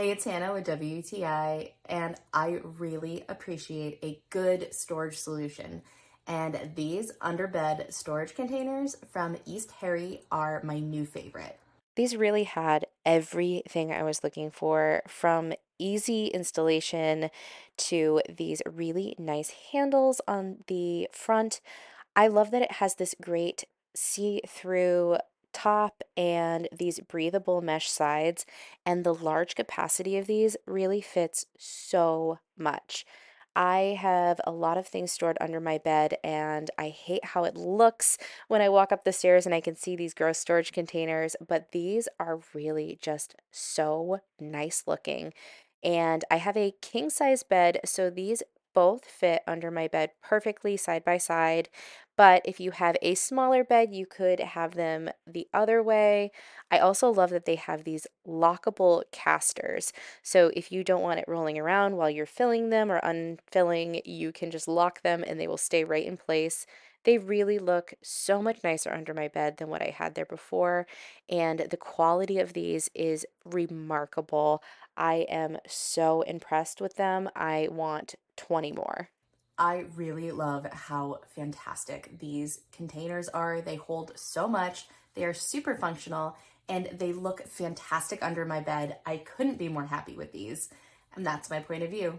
Hey, it's Hannah with WTI, and I really appreciate a good storage solution. And these underbed storage containers from Eastherry are my new favorite. These really had everything I was looking for, from easy installation to these really nice handles on the front. I love that it has this great see-through top and these breathable mesh sides, and the large capacity of these really fits so much. I have a lot of things stored under my bed, and I hate how it looks when I walk up the stairs and I can see these gross storage containers, but these are really just so nice looking. And I have a king size bed, so these both fit under my bed perfectly side by side. But if you have a smaller bed, you could have them the other way. I also love that they have these lockable casters. So if you don't want it rolling around while you're filling them or unfilling, you can just lock them and they will stay right in place. They really look so much nicer under my bed than what I had there before, and the quality of these is remarkable. I am so impressed with them. I want 20 more. I really love how fantastic these containers are. They hold so much, they are super functional, and they look fantastic under my bed. I couldn't be more happy with these. And that's my point of view.